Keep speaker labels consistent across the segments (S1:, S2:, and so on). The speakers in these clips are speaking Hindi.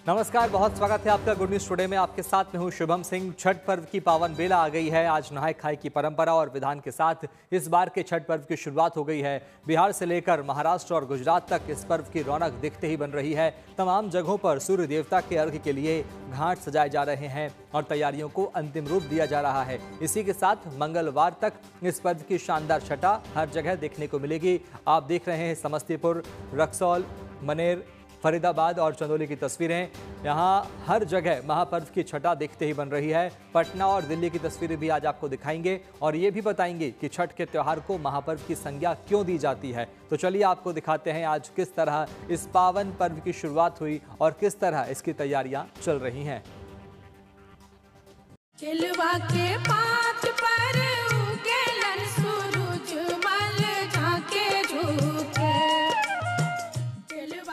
S1: नमस्कार, बहुत स्वागत है आपका गुड न्यूज टुडे में। आपके साथ में हूं शुभम सिंह। छठ पर्व की पावन बेला आ गई है। आज नहाय खाए की परंपरा और विधान के साथ इस बार के छठ पर्व की शुरुआत हो गई है। बिहार से लेकर महाराष्ट्र और गुजरात तक इस पर्व की रौनक दिखते ही बन रही है। तमाम जगहों पर सूर्य देवता के अर्घ्य के लिए घाट सजाए जा रहे हैं और तैयारियों को अंतिम रूप दिया जा रहा है। इसी के साथ मंगलवार तक इस पर्व की शानदार छटा हर जगह देखने को मिलेगी। आप देख रहे हैं समस्तीपुर, रक्सौल, मनेर, फरीदाबाद और चंदौली की तस्वीरें। यहां हर जगह महापर्व की छटा दिखते ही बन रही है। पटना और दिल्ली की तस्वीरें भी आज आपको दिखाएंगे और ये भी बताएंगे कि छठ के त्योहार को महापर्व की संज्ञा क्यों दी जाती है। तो चलिए आपको दिखाते हैं आज किस तरह इस पावन पर्व की शुरुआत हुई और किस तरह इसकी तैयारियां चल रही हैं।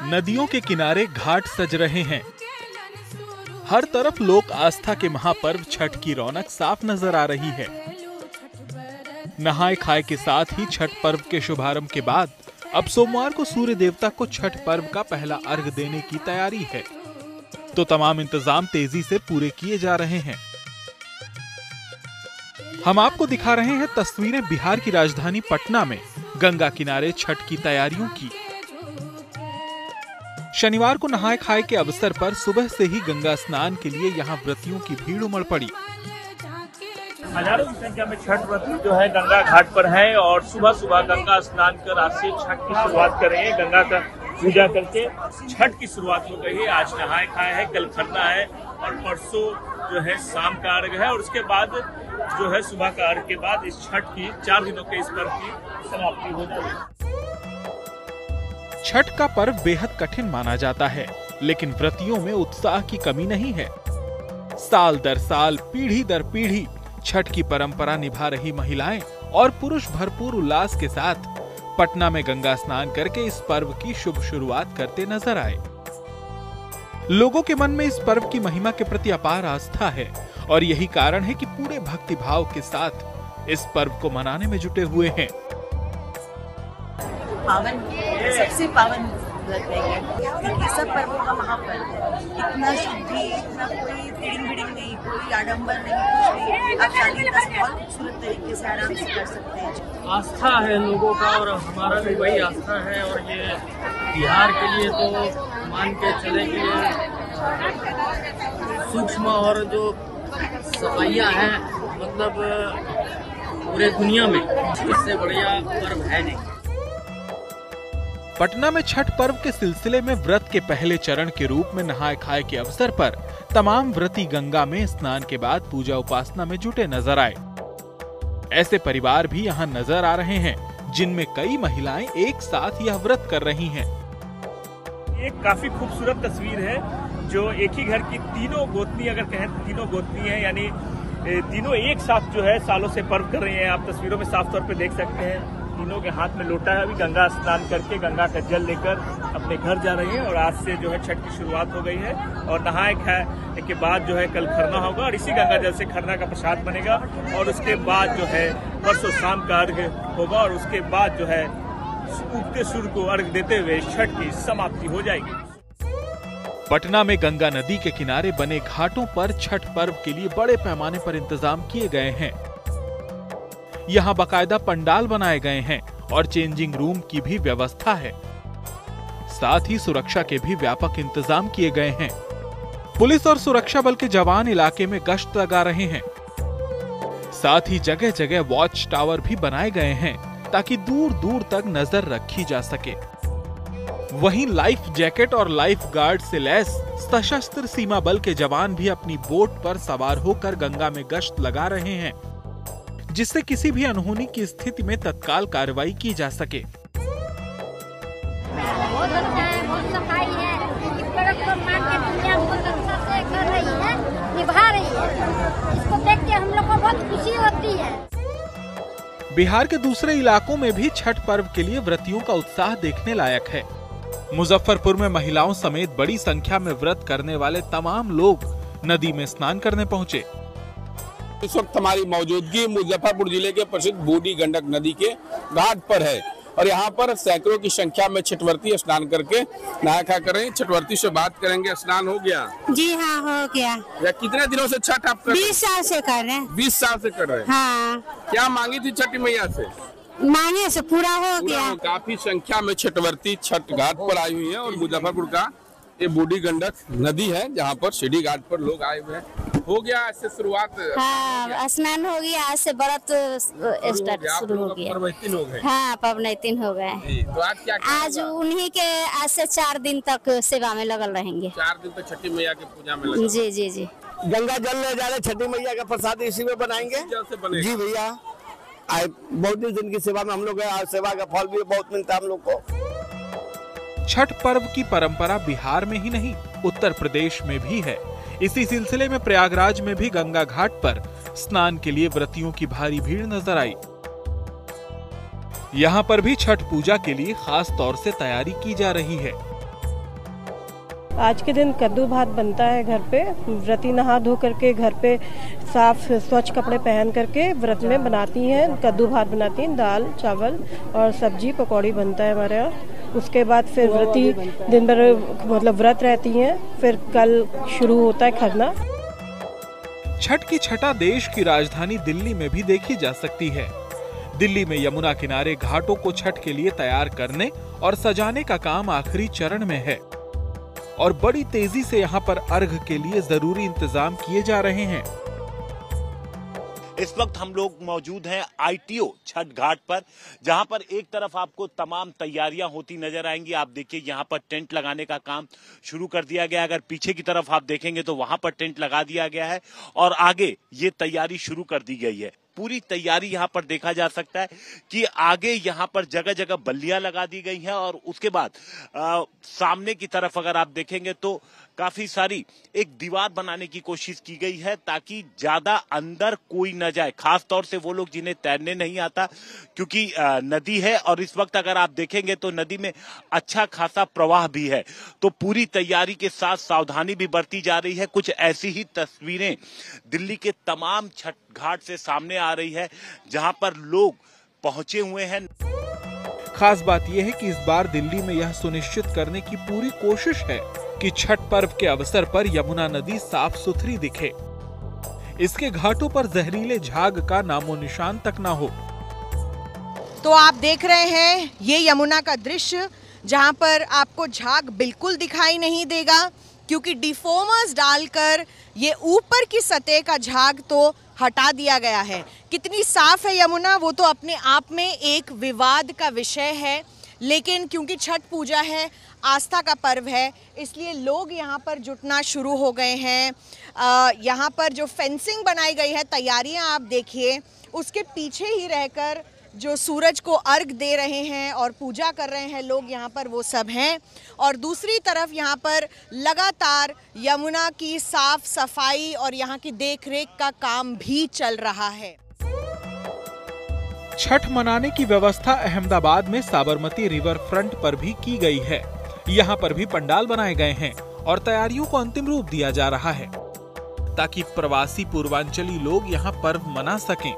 S2: नदियों के किनारे घाट सज रहे हैं। हर तरफ लोक आस्था के महापर्व छठ की रौनक साफ नजर आ रही है। नहाय खाए के साथ ही छठ पर्व के शुभारंभ के बाद अब सोमवार को सूर्य देवता को छठ पर्व का पहला अर्घ देने की तैयारी है, तो तमाम इंतजाम तेजी से पूरे किए जा रहे हैं। हम आपको दिखा रहे हैं तस्वीरें बिहार की राजधानी पटना में गंगा किनारे छठ की तैयारियों की। शनिवार को नहाय खाए के अवसर पर सुबह से ही गंगा स्नान के लिए यहाँ व्रतियों की भीड़ उमड़ पड़ी।
S3: हजारों की संख्या में छठ व्रती जो है गंगा घाट पर हैं और सुबह सुबह गंगा स्नान कर आज से छठ की शुरुआत कर रहे हैं। गंगा का पूजा करके छठ की शुरुआत हो गई है। आज नहाय खाए है, कल खरना है और परसों जो है शाम का अर्घ है और उसके बाद जो है सुबह का अर्घ के बाद इस छठ की 4 दिनों के इस पर्व की समाप्ति हो जाएगी।
S2: छठ का पर्व बेहद कठिन माना जाता है, लेकिन व्रतियों में उत्साह की कमी नहीं है। साल दर साल, पीढ़ी दर पीढ़ी छठ की परंपरा निभा रही महिलाएं और पुरुष भरपूर उल्लास के साथ पटना में गंगा स्नान करके इस पर्व की शुभ शुरुआत करते नजर आए। लोगों के मन में इस पर्व की महिमा के प्रति अपार आस्था है और यही कारण है कि पूरे भक्ति भाव के साथ इस पर्व को मनाने में जुटे हुए हैं।
S4: पावन सबसे पावन व्रत है क्योंकि सब पर्वों का महापर्व है। इतना शुद्धि, इतना कोई टिडिंग बिडिंग नहीं, कोई आडंबर नहीं, कुछ नहीं। आप शालीनता से बहुत खूबसूरत तरीके से आराम से कर सकते हैं।
S3: आस्था है लोगों का और हमारा भी वही आस्था है और ये बिहार के लिए तो मान के चले कि सूक्ष्म और जो सफाइयाँ हैं मतलब पूरे दुनिया में इससे बढ़िया पर्व है नहीं।
S2: पटना में छठ पर्व के सिलसिले में व्रत के पहले चरण के रूप में नहाय खाए के अवसर पर तमाम व्रती गंगा में स्नान के बाद पूजा उपासना में जुटे नजर आए। ऐसे परिवार भी यहाँ नजर आ रहे हैं जिनमें कई महिलाएं एक साथ यह व्रत कर रही हैं।
S3: एक काफी खूबसूरत तस्वीर है जो एक ही घर की तीनों गोतनी, अगर कहें तो तीनों गोतनी है, यानी तीनों एक साथ जो है सालों से पर्व कर रही हैं। आप तस्वीरों में साफ तौर पे देख सकते हैं तीनों के हाथ में लोटा है। अभी गंगा स्नान करके गंगा का जल लेकर अपने घर जा रही हैं और आज से जो है छठ की शुरुआत हो गई है और नहाए खाए के बाद जो है कल खरना होगा और इसी गंगा जल से खरना का प्रसाद बनेगा और उसके बाद जो है परसों शाम का अर्घ होगा और उसके बाद जो है उगते सूर्य को अर्घ देते हुए छठ की समाप्ति हो जाएगी।
S2: पटना में गंगा नदी के किनारे बने घाटों पर छठ पर्व के लिए बड़े पैमाने पर इंतजाम किए गए हैं। यहाँ बाकायदा पंडाल बनाए गए हैं और चेंजिंग रूम की भी व्यवस्था है। साथ ही सुरक्षा के भी व्यापक इंतजाम किए गए हैं। पुलिस और सुरक्षा बल के जवान इलाके में गश्त लगा रहे हैं। साथ ही जगह जगह वॉच टावर भी बनाए गए हैं ताकि दूर दूर तक नजर रखी जा सके। वहीं लाइफ जैकेट और लाइफ गार्ड से लैस सशस्त्र सीमा बल के जवान भी अपनी बोट पर सवार होकर गंगा में गश्त लगा रहे हैं, जिससे किसी भी अनहोनी की स्थिति में तत्काल कार्रवाई की जा सके।
S5: बहुत अच्छा है, बहुत सफाई है। इस पर्व को मान के दुनिया बहुत अच्छा से कर रही है, निभा रही है। इसको देख के हम लोग को बहुत खुशी होती है।
S2: बिहार के दूसरे इलाकों में भी छठ पर्व के लिए व्रतियों का उत्साह देखने लायक है। मुजफ्फरपुर में महिलाओं समेत बड़ी संख्या में व्रत करने वाले तमाम लोग नदी में स्नान करने पहुंचे।
S6: इस वक्त हमारी मौजूदगी मुजफ्फरपुर जिले के प्रसिद्ध बूढ़ी गंडक नदी के घाट पर है और यहाँ पर सैकड़ों की संख्या में छठवर्ती स्नान करके नहा खा कर रहे हैं। छठवर्ती से बात करेंगे। स्नान हो गया?
S7: जी हाँ, हो गया।
S6: या कितने दिनों से छठ आप कर रहे हैं?
S7: 20 साल से कर रहे हैं।
S6: 20 साल से कर रहे हैं।
S7: हाँ।
S6: क्या मांगी थी छठी मैया से?
S7: मांगे से पूरा हो गया।
S6: काफी संख्या में छठवर्ती छठ घाट पर आई हुई है और मुजफ्फरपुर का ये बूढ़ी गंडक नदी है जहाँ पर सीढ़ी घाट पर लोग आए हुए हैं। हो गया ऐसे शुरुआत?
S7: हाँ, स्नान हो गया। आज से व्रत स्टार्ट शुरू हो गया।
S6: पवनैतिन हो गए।
S7: हाँ, पवनैतिन हो गए।
S6: तो आज क्या
S7: आज उन्हीं के आज से 4 दिन तक सेवा में लगल रहेंगे।
S6: 4 दिन तक छठी मैया की पूजा में लगे।
S7: जी जी जी।
S8: गंगा जल ले जा रहे, छठी मैया का प्रसाद इसी में बनाएंगे। जी भैया, बहुत दिन की सेवा में हम लोग हैं। सेवा का फल भी बहुत मिलता है हम लोग को।
S2: छठ पर्व की परंपरा बिहार में ही नहीं, उत्तर प्रदेश में भी है। इसी सिलसिले में प्रयागराज में भी गंगा घाट पर स्नान के लिए व्रतियों की भारी भीड़ नजर आई। यहाँ पर भी छठ पूजा के लिए खास तौर से तैयारी की जा रही है।
S9: आज के दिन कद्दू भात बनता है घर पे। व्रती नहा धो करके घर पे साफ स्वच्छ कपड़े पहन करके व्रत में बनाती हैं, कद्दू भात बनाती हैं। दाल चावल और सब्जी पकौड़ी बनता है हमारे यहाँ। उसके बाद फिर व्रती दिन भर मतलब व्रत रहती हैं। फिर कल शुरू होता है खरना।
S2: छठ की छठा देश की राजधानी दिल्ली में भी देखी जा सकती है। दिल्ली में यमुना किनारे घाटों को छठ के लिए तैयार करने और सजाने का काम आखिरी चरण में है और बड़ी तेजी से यहाँ पर अर्घ के लिए जरूरी इंतजाम किए जा रहे हैं।
S10: इस वक्त हम लोग मौजूद हैं ITO छठ घाट पर, जहां पर एक तरफ आपको तमाम तैयारियां होती नजर आएंगी। आप देखिए यहाँ पर टेंट लगाने का काम शुरू कर दिया गया है। अगर पीछे की तरफ आप देखेंगे तो वहां पर टेंट लगा दिया गया है और आगे ये तैयारी शुरू कर दी गई है। पूरी तैयारी यहाँ पर देखा जा सकता है कि आगे यहाँ पर जगह जगह बल्लियां लगा दी गई हैं और उसके बाद सामने की तरफ अगर आप देखेंगे तो काफी सारी एक दीवार बनाने की कोशिश की गई है ताकि ज्यादा अंदर कोई न जाए, खास तौर से वो लोग जिन्हें तैरने नहीं आता, क्योंकि नदी है और इस वक्त अगर आप देखेंगे तो नदी में अच्छा खासा प्रवाह भी है। तो पूरी तैयारी के साथ सावधानी भी बरती जा रही है। कुछ ऐसी ही तस्वीरें दिल्ली के तमाम छठ घाट से सामने आ रही है जहां पर लोग पहुंचे हुए हैं।
S2: खास बात यह है कि इस बार दिल्ली में यह सुनिश्चित करने की पूरी कोशिश है कि छठ पर्व के अवसर पर यमुना नदी साफ सुथरी दिखे, इसके घाटों पर जहरीले झाग का नामो निशान तक ना हो।
S11: तो आप देख रहे हैं ये यमुना का दृश्य जहां पर आपको झाग बिल्कुल दिखाई नहीं देगा क्योंकि डिफोमर्स डालकर ये ऊपर की सतह का झाग तो हटा दिया गया है। कितनी साफ है यमुना वो तो अपने आप में एक विवाद का विषय है, लेकिन क्योंकि छठ पूजा है, आस्था का पर्व है, इसलिए लोग यहाँ पर जुटना शुरू हो गए हैं। यहाँ पर जो फेंसिंग बनाई गई है, तैयारियाँ आप देखिए, उसके पीछे ही रहकर जो सूरज को अर्घ दे रहे हैं और पूजा कर रहे हैं लोग यहाँ पर, वो सब हैं। और दूसरी तरफ यहाँ पर लगातार यमुना की साफ सफाई और यहाँ की देखरेख का काम भी चल रहा है।
S2: छठ मनाने की व्यवस्था अहमदाबाद में साबरमती रिवर फ्रंट पर भी की गई है। यहाँ पर भी पंडाल बनाए गए हैं और तैयारियों को अंतिम रूप दिया जा रहा है ताकि प्रवासी पूर्वांचली लोग यहाँ पर्व मना सकें।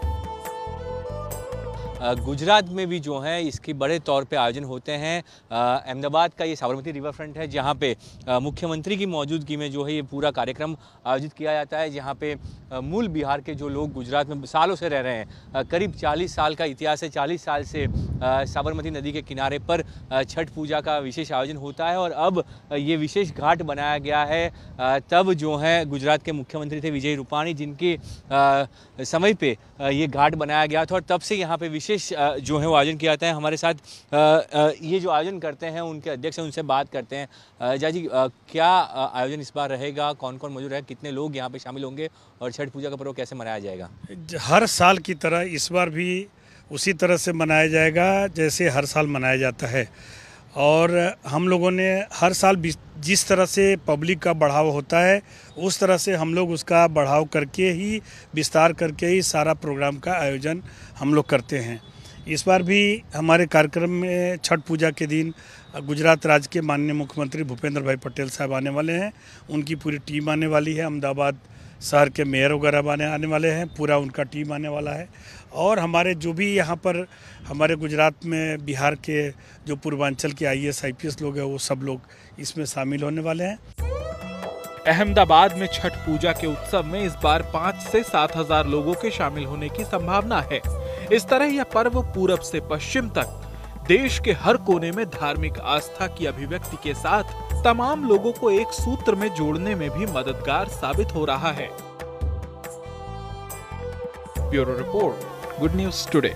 S1: गुजरात में भी जो है इसकी बड़े तौर पे आयोजन होते हैं। अहमदाबाद का ये साबरमती रिवर फ्रंट है जहाँ पे मुख्यमंत्री की मौजूदगी में जो है ये पूरा कार्यक्रम आयोजित किया जाता है, जहाँ पे मूल बिहार के जो लोग गुजरात में सालों से रह रहे हैं, करीब 40 साल का इतिहास है, 40 साल से साबरमती नदी के किनारे पर छठ पूजा का विशेष आयोजन होता है और अब ये विशेष घाट बनाया गया है। तब जो है गुजरात के मुख्यमंत्री थे विजय रूपाणी, जिनके समय पे ये घाट बनाया गया था और तब से यहाँ पे विशेष जो है वो आयोजन किया जाता है। हमारे साथ ये जो आयोजन करते हैं उनके अध्यक्ष हैं, उनसे बात करते हैं। जी क्या आयोजन इस बार रहेगा, कौन कौन मौजूद है, कितने लोग यहाँ पे शामिल होंगे और छठ पूजा का पर्व कैसे मनाया जाएगा?
S12: हर साल की तरह इस बार भी उसी तरह से मनाया जाएगा जैसे हर साल मनाया जाता है। और हम लोगों ने हर साल जिस तरह से पब्लिक का बढ़ाव होता है उस तरह से हम लोग उसका बढ़ाव करके ही, विस्तार करके ही सारा प्रोग्राम का आयोजन हम लोग करते हैं। इस बार भी हमारे कार्यक्रम में छठ पूजा के दिन गुजरात राज्य के माननीय मुख्यमंत्री भूपेंद्र भाई पटेल साहब आने वाले हैं, उनकी पूरी टीम आने वाली है। अहमदाबाद शहर के मेयर वगैरह आने वाले हैं, पूरा उनका टीम आने वाला है। और हमारे जो भी यहाँ पर हमारे गुजरात में बिहार के जो पूर्वांचल के IAS IPS लोग हैं वो सब लोग इसमें शामिल होने वाले हैं।
S2: अहमदाबाद में छठ पूजा के उत्सव में इस बार 5 से 7 हजार लोगों के शामिल होने की संभावना है। इस तरह यह पर्व पूरब से पश्चिम तक देश के हर कोने में धार्मिक आस्था की अभिव्यक्ति के साथ तमाम लोगों को एक सूत्र में जोड़ने में भी मददगार साबित हो रहा है। Bureau report, good news today.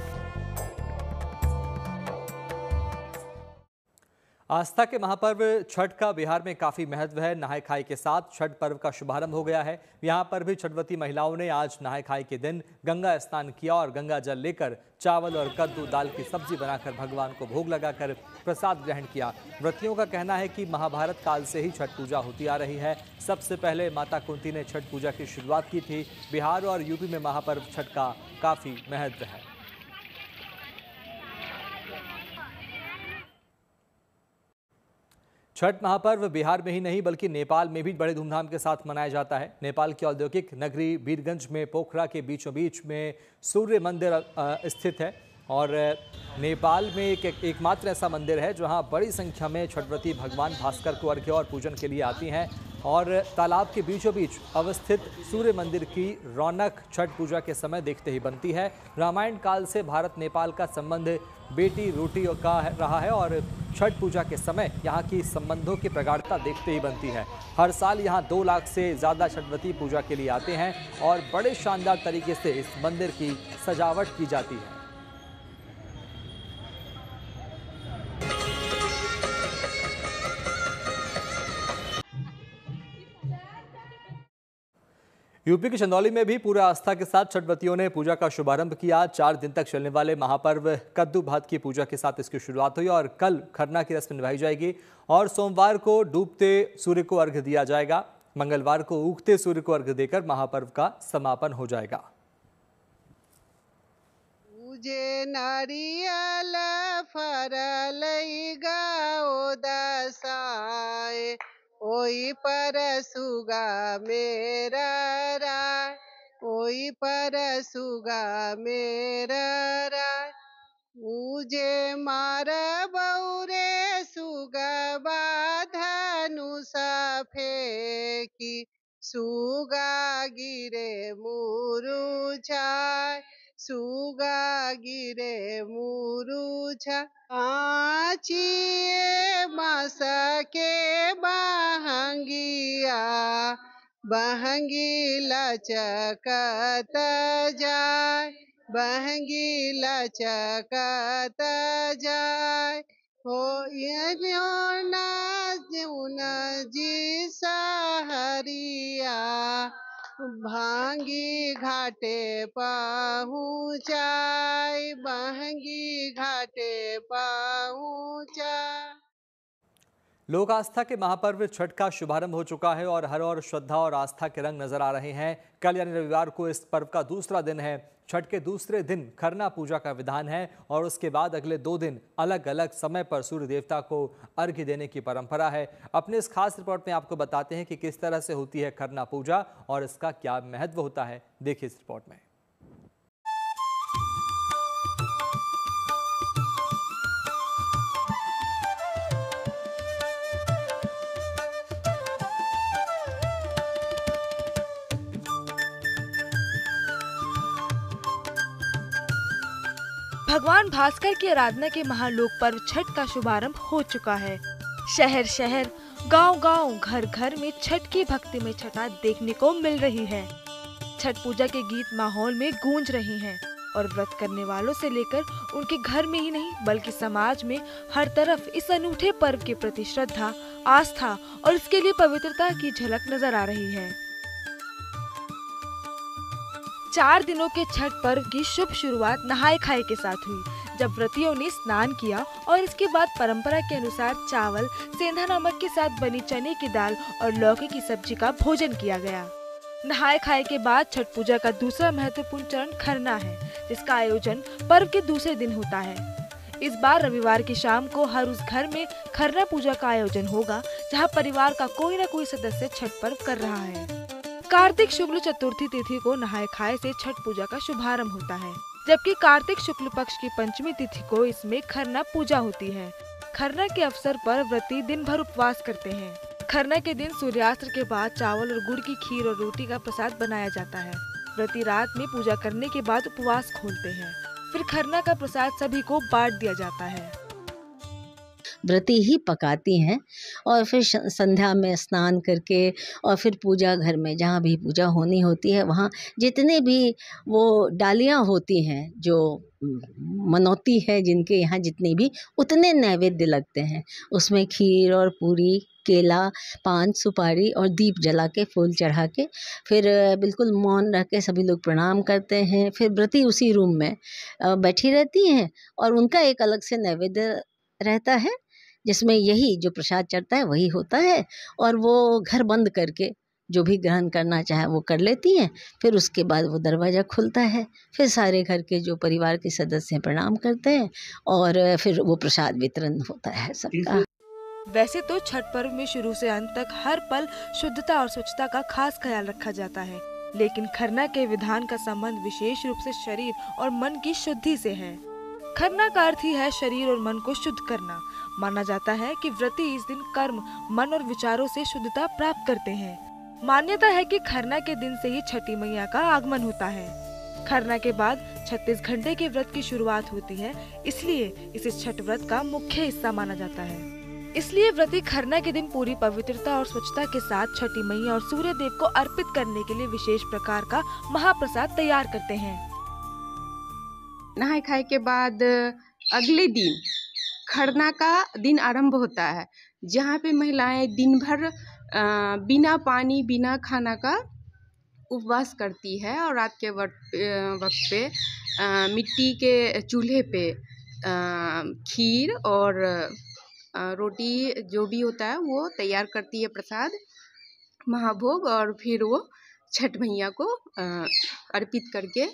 S1: आस्था के महापर्व छठ का बिहार में काफी महत्व है। नहाय खाई के साथ छठ पर्व का शुभारंभ हो गया है। यहाँ पर भी छठवती महिलाओं ने आज नहाय खाई के दिन गंगा स्नान किया और गंगा जल लेकर चावल और कद्दू दाल की सब्जी बनाकर भगवान को भोग लगाकर प्रसाद ग्रहण किया। व्रतियों का कहना है कि महाभारत काल से ही छठ पूजा होती आ रही है। सबसे पहले माता कुंती ने छठ पूजा की शुरुआत की थी। बिहार और यूपी में महापर्व छठ का काफी महत्व है। छठ महापर्व बिहार में ही नहीं बल्कि नेपाल में भी बड़े धूमधाम के साथ मनाया जाता है। नेपाल की औद्योगिक नगरी वीरगंज में पोखरा के बीचों बीच में सूर्य मंदिर स्थित है और नेपाल में एकमात्र ऐसा मंदिर है जहां बड़ी संख्या में छठव्रती भगवान भास्कर को अर्घ्य और पूजन के लिए आती हैं और तालाब के बीचों बीच अवस्थित सूर्य मंदिर की रौनक छठ पूजा के समय देखते ही बनती है। रामायण काल से भारत नेपाल का संबंध बेटी रोटी का रहा है और छठ पूजा के समय यहाँ की संबंधों की प्रगाढ़ता देखते ही बनती है। हर साल यहाँ 2 लाख से ज़्यादा छठवती पूजा के लिए आते हैं और बड़े शानदार तरीके से इस मंदिर की सजावट की जाती है। यूपी के चंदौली में भी पूरा आस्था के साथ छठवतियों ने पूजा का शुभारंभ किया। 4 दिन तक चलने वाले महापर्व कद्दू भात की पूजा के साथ इसकी शुरुआत हुई और कल खरना की रस्म निभाई जाएगी और सोमवार को डूबते सूर्य को अर्घ्य दिया जाएगा। मंगलवार को उगते सूर्य को अर्घ्य देकर महापर्व का समापन हो जाएगा।
S13: पूजे नारियल फरलई गाओ दसाए ओई पर सुगा मेरा राय, ओई पर सुगा मेरा राय। मुझे मार बौरे सुगा धनुषा फेंकी, सुगा गिरे मुरुझाए, सुगा गिरे मुरुझा। आचिए मास के बहंगिया, बहंगी लचकत जाय, बहंगी लचकत जाय। हो न जी सहरिया, भांगी घाटे पहुँचाय, बहंगी घाटे पहुँचाय।
S1: लोक आस्था के महापर्व छठ का शुभारंभ हो चुका है और हर ओर श्रद्धा और आस्था के रंग नजर आ रहे हैं। कल यानी रविवार को इस पर्व का दूसरा दिन है। छठ के दूसरे दिन खरना पूजा का विधान है और उसके बाद अगले 2 दिन अलग अलग समय पर सूर्य देवता को अर्घ्य देने की परंपरा है। अपने इस खास रिपोर्ट में आपको बताते हैं कि किस तरह से होती है खरना पूजा और इसका क्या महत्व होता है। देखिए इस रिपोर्ट में।
S14: भगवान भास्कर की आराधना के महालोक पर्व छठ का शुभारंभ हो चुका है। शहर शहर, गांव गांव, घर घर में छठ की भक्ति में छठा देखने को मिल रही है। छठ पूजा के गीत माहौल में गूंज रहे हैं और व्रत करने वालों से लेकर उनके घर में ही नहीं बल्कि समाज में हर तरफ इस अनूठे पर्व के प्रति श्रद्धा, आस्था और इसके लिए पवित्रता की झलक नजर आ रही है। 4 दिनों के छठ पर्व की शुभ शुरुआत नहाय खाए के साथ हुई, जब व्रतियों ने स्नान किया और इसके बाद परंपरा के अनुसार चावल, सेंधा नमक के साथ बनी चने की दाल और लौकी की सब्जी का भोजन किया गया। नहाय खाए के बाद छठ पूजा का दूसरा महत्वपूर्ण चरण खरना है, जिसका आयोजन पर्व के दूसरे दिन होता है। इस बार रविवार की शाम को हर उस घर में खरना पूजा का आयोजन होगा जहां परिवार का कोई न कोई सदस्य छठ पर्व कर रहा है। कार्तिक शुक्ल चतुर्थी तिथि को नहाय खाए से छठ पूजा का शुभारंभ होता है, जबकि कार्तिक शुक्ल पक्ष की पंचमी तिथि को इसमें खरना पूजा होती है। खरना के अवसर पर व्रती दिन भर उपवास करते हैं। खरना के दिन सूर्यास्त के बाद चावल और गुड़ की खीर और रोटी का प्रसाद बनाया जाता है। व्रती रात में पूजा करने के बाद उपवास खोलते हैं। फिर खरना का प्रसाद सभी को बांट दिया जाता है।
S15: व्रती ही पकाती हैं और फिर संध्या में स्नान करके और फिर पूजा घर में जहाँ भी पूजा होनी होती है वहाँ जितने भी वो डालियाँ होती हैं जो मनौती है जिनके यहाँ जितने भी उतने नैवेद्य लगते हैं। उसमें खीर और पूरी, केला, पान, सुपारी और दीप जला के फूल चढ़ा के फिर बिल्कुल मौन रह के सभी लोग प्रणाम करते हैं। फिर व्रती उसी रूम में बैठी रहती हैं और उनका एक अलग से नैवेद्य रहता है जिसमें यही जो प्रसाद चढ़ता है वही होता है और वो घर बंद करके जो भी ग्रहण करना चाहे वो कर लेती हैं। फिर उसके बाद वो दरवाज़ा खुलता है, फिर सारे घर के जो परिवार के सदस्य प्रणाम करते हैं और फिर वो प्रसाद वितरण होता है सबका।
S14: वैसे तो छठ पर्व में शुरू से अंत तक हर पल शुद्धता और स्वच्छता का खास ख्याल रखा जाता है, लेकिन खरना के विधान का संबंध विशेष रूप से शरीर और मन की शुद्धि से है। खरना का अर्थ ही है शरीर और मन को शुद्ध करना। माना जाता है कि व्रती इस दिन कर्म, मन और विचारों से शुद्धता प्राप्त करते हैं। मान्यता है कि खरना के दिन से ही छठी मैया का आगमन होता है। खरना के बाद 36 घंटे के व्रत की शुरुआत होती है, इसलिए इसे छठ व्रत का मुख्य हिस्सा माना जाता है। इसलिए व्रती खरना के दिन पूरी पवित्रता और स्वच्छता के साथ छठी मैया और सूर्य देव को अर्पित करने के लिए विशेष प्रकार का महाप्रसाद तैयार करते हैं।
S16: नहाय खाए के बाद अगले दिन खरना का दिन आरंभ होता है, जहाँ पे महिलाएं दिन भर बिना पानी बिना खाना का उपवास करती है और रात के वक्त पे मिट्टी के चूल्हे पे खीर और रोटी जो भी होता है वो तैयार करती है, प्रसाद महाभोग, और फिर वो छठ मैया को अर्पित करके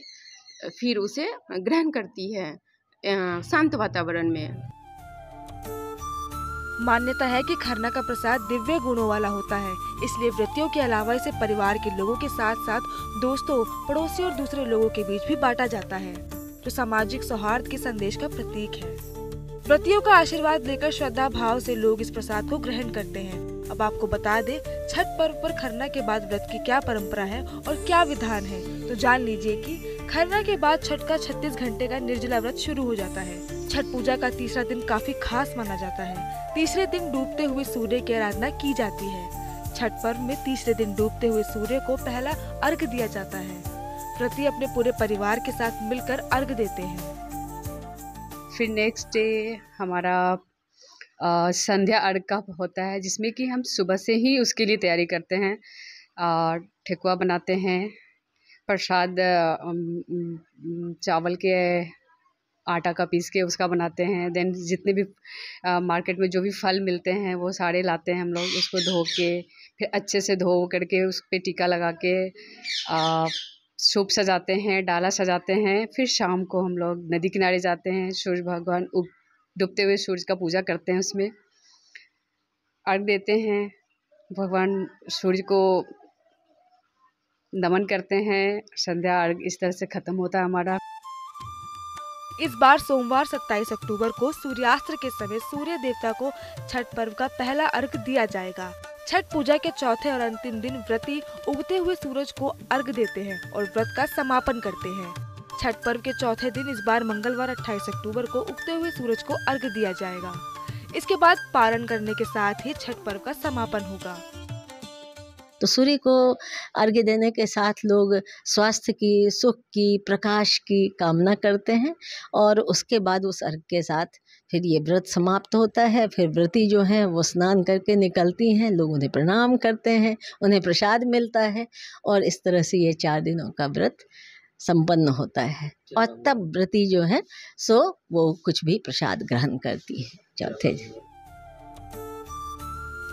S16: फिर उसे ग्रहण करती है शांत वातावरण में।
S14: मान्यता है कि खरना का प्रसाद दिव्य गुणों वाला होता है, इसलिए व्रतियों के अलावा इसे परिवार के लोगों के साथ साथ दोस्तों, पड़ोसी और दूसरे लोगों के बीच भी बांटा जाता है, जो सामाजिक सौहार्द के संदेश का प्रतीक है। व्रतियों का आशीर्वाद लेकर श्रद्धा भाव से लोग इस प्रसाद को ग्रहण करते हैं। अब आपको बता दें छठ पर्व पर खरना के बाद व्रत की क्या परंपरा है और क्या विधान है, तो जान लीजिए कि खरना के बाद छठ का 36 घंटे का निर्जला व्रत शुरू हो जाता है। छठ पूजा का तीसरा दिन काफी खास माना जाता है। तीसरे दिन डूबते हुए सूर्य की आराधना की जाती है। छठ पर्व में तीसरे दिन डूबते हुए सूर्य को पहला अर्घ दिया जाता है। व्रती अपने पूरे परिवार के साथ मिलकर अर्घ देते हैं।
S17: फिर नेक्स्ट डे हमारा संध्या अर्घ का होता है, जिसमें कि हम सुबह से ही उसके लिए तैयारी करते हैं और ठेकुआ बनाते हैं, प्रसाद चावल के आटा का पीस के उसका बनाते हैं। देन जितने भी मार्केट में जो भी फल मिलते हैं वो सारे लाते हैं हम लोग, उसको धो के फिर अच्छे से धो करके उस पर टीका लगा के सूप सजाते हैं, डाला सजाते हैं। फिर शाम को हम लोग नदी किनारे जाते हैं, सूर्य भगवान डूबते हुए सूर्य का पूजा करते हैं, उसमें अर्घ देते हैं, भगवान सूर्य को नमन करते हैं। संध्या अर्घ इस तरह से खत्म होता है हमारा।
S14: इस बार सोमवार 27 अक्टूबर को सूर्यास्त के समय सूर्य देवता को छठ पर्व का पहला अर्घ दिया जाएगा। छठ पूजा के चौथे और अंतिम दिन व्रती उगते हुए सूरज को अर्घ देते हैं और व्रत का समापन करते हैं। छठ पर्व के चौथे दिन इस बार मंगलवार 28 अक्टूबर को उगते हुए सूरज को अर्घ दिया जाएगा। इसके बाद पारण करने के साथ ही छठ पर्व का समापन होगा।
S15: तो सूर्य को अर्घ्य देने के साथ लोग स्वास्थ्य की, सुख की, प्रकाश की कामना करते हैं और उसके बाद उस अर्घ्य के साथ फिर ये व्रत समाप्त होता है। फिर व्रती जो हैं वो स्नान करके निकलती हैं, लोग उन्हें प्रणाम करते हैं, उन्हें प्रसाद मिलता है और इस तरह से ये 4 दिनों का व्रत संपन्न होता है। और तब व्रती जो है सो वो कुछ भी प्रसाद ग्रहण करती है चौथे दिन।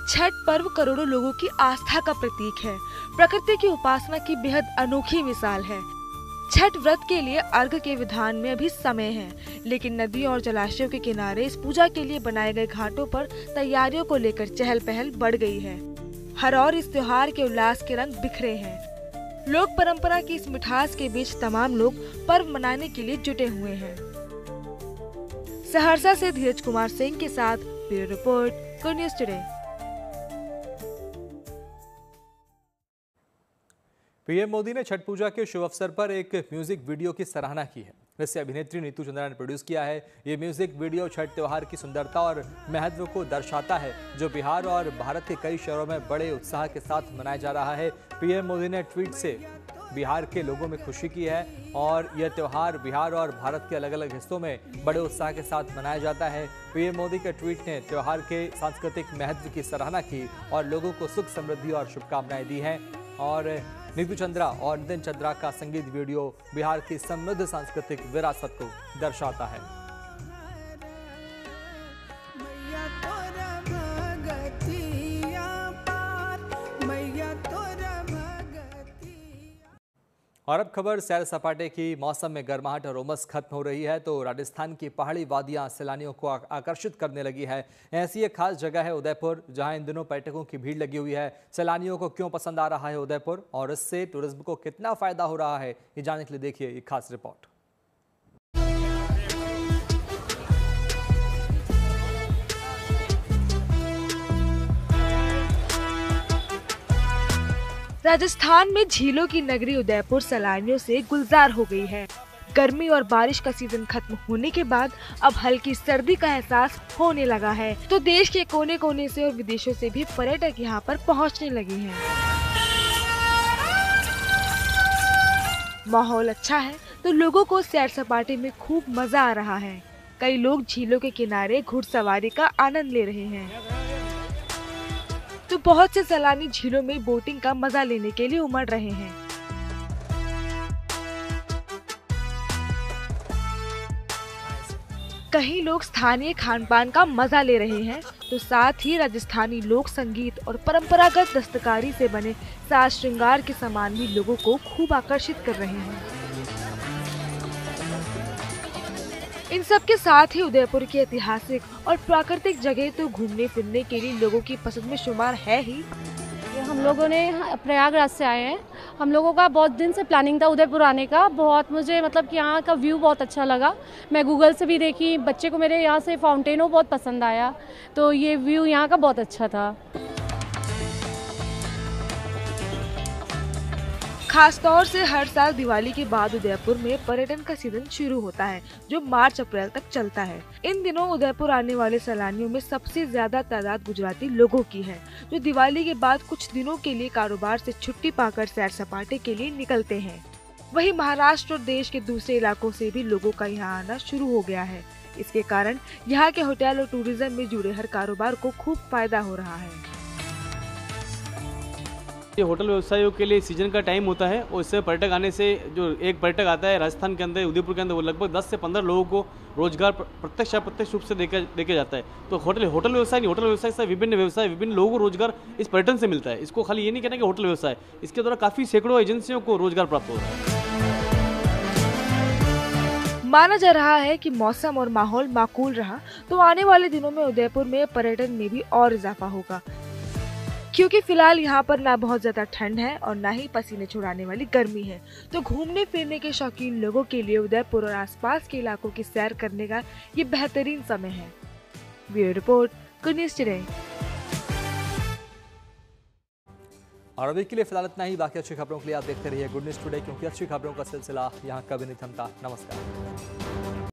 S14: छठ पर्व करोड़ों लोगों की आस्था का प्रतीक है, प्रकृति की उपासना की बेहद अनोखी मिसाल है। छठ व्रत के लिए अर्घ के विधान में अभी समय है, लेकिन नदी और जलाशयों के किनारे इस पूजा के लिए बनाए गए घाटों पर तैयारियों को लेकर चहल पहल बढ़ गई है। हर और इस त्योहार के उल्लास के रंग बिखरे हैं। लोक परंपरा की इस मिठास के बीच तमाम लोग पर्व मनाने के लिए जुटे हुए हैं। सहरसा से धीरज कुमार सिंह के साथ bureau report, good news today.
S1: PM Modi ने छठ पूजा के शुभ अवसर पर एक म्यूजिक वीडियो की सराहना की है। वैसे अभिनेत्री नीतू चंद्रा ने प्रोड्यूस किया है। ये म्यूजिक वीडियो छठ त्योहार की सुंदरता और महत्व को दर्शाता है, जो बिहार और भारत के कई शहरों में बड़े उत्साह के साथ मनाया जा रहा है। पीएम मोदी ने ट्वीट से बिहार के लोगों में खुशी की है और यह त्योहार बिहार और भारत के अलग अलग हिस्सों में बड़े उत्साह के साथ मनाया जाता है। पीएम मोदी के ट्वीट ने त्योहार के सांस्कृतिक महत्व की सराहना की और लोगों को सुख समृद्धि और शुभकामनाएं दी हैं। और नीतू चंद्रा और नितिन चंद्रा का संगीत वीडियो बिहार की समृद्ध सांस्कृतिक विरासत को दर्शाता है। और अब खबर सैर सपाटे की। मौसम में गर्माहट और उमस खत्म हो रही है तो राजस्थान की पहाड़ी वादियां सैलानियों को आकर्षित करने लगी है। ऐसी एक खास जगह है उदयपुर, जहां इन दिनों पर्यटकों की भीड़ लगी हुई है। सैलानियों को क्यों पसंद आ रहा है उदयपुर और इससे टूरिज्म को कितना फायदा हो रहा है, ये जानने के लिए देखिए ये खास रिपोर्ट।
S14: राजस्थान में झीलों की नगरी उदयपुर सैलानियों से गुलजार हो गई है। गर्मी और बारिश का सीजन खत्म होने के बाद अब हल्की सर्दी का एहसास होने लगा है, तो देश के कोने कोने से और विदेशों से भी पर्यटक यहाँ पर पहुँचने लगे हैं। माहौल अच्छा है तो लोगों को सैर सपाटे में खूब मजा आ रहा है। कई लोग झीलों के किनारे घुड़सवारी का आनंद ले रहे हैं, तो बहुत से सैलानी झीलों में बोटिंग का मजा लेने के लिए उमड़ रहे हैं। कहीं लोग स्थानीय खान पान का मजा ले रहे हैं, तो साथ ही राजस्थानी लोक संगीत और परंपरागत दस्तकारी से बने साज श्रृंगार के सामान भी लोगों को खूब आकर्षित कर रहे हैं। इन सब के साथ ही उदयपुर की ऐतिहासिक और प्राकृतिक जगह तो घूमने फिरने के लिए लोगों की पसंद में शुमार है ही।
S18: हम लोगों ने प्रयागराज से आए हैं। हम लोगों का बहुत दिन से प्लानिंग था उदयपुर आने का। बहुत मुझे मतलब कि यहाँ का व्यू बहुत अच्छा लगा। मैं गूगल से भी देखी, बच्चे को मेरे यहाँ से फाउंटेनों बहुत पसंद आया, तो ये व्यू यहाँ का बहुत अच्छा था।
S14: खास तौर से हर साल दिवाली के बाद उदयपुर में पर्यटन का सीजन शुरू होता है, जो मार्च अप्रैल तक चलता है। इन दिनों उदयपुर आने वाले सैलानियों में सबसे ज्यादा तादाद गुजराती लोगों की है, जो दिवाली के बाद कुछ दिनों के लिए कारोबार से छुट्टी पाकर सैर सपाटे के लिए निकलते हैं। वहीं महाराष्ट्र और देश के दूसरे इलाकों से भी लोगों का यहाँ आना शुरू हो गया है। इसके कारण यहाँ के होटल और टूरिज्म में जुड़े हर कारोबार को खूब फायदा हो रहा है।
S19: ये होटल व्यवसायियों के लिए सीजन का टाइम होता है और इससे पर्यटक आने से जो एक पर्यटक आता है राजस्थान के अंदर, उदयपुर के अंदर, वो लगभग 10 से 15 लोगों को रोजगार प्रत्यक्ष या अप्रत्यक्ष रूप से देके जाता है। तो होटल व्यवसाय नहीं, होटल व्यवसाय से विभिन्न लोगों को रोजगार इस पर्यटन से मिलता है। इसको खाली ये नहीं कहना कि होटल व्यवसाय, इसके द्वारा काफ़ी सैकड़ों एजेंसियों को रोजगार प्राप्त हो रहा है।
S14: माना जा रहा है कि मौसम और माहौल माकूल रहा तो आने वाले दिनों में उदयपुर में पर्यटन में भी और इजाफा होगा, क्योंकि फिलहाल यहाँ पर ना बहुत ज्यादा ठंड है और ना ही पसीने छुड़ाने वाली गर्मी है। तो घूमने फिरने के शौकीन लोगों के लिए उदयपुर और आसपास के इलाकों की सैर करने का ये बेहतरीन समय है। Bureau report, good news today.
S1: और अभी के लिए फिलहाल इतना ही। बाकी अच्छी खबरों के लिए आप देखते रहिए गुड न्यूज टुडे, क्योंकि अच्छी खबरों का सिलसिला यहाँ कभी नहीं थमता। नमस्कार।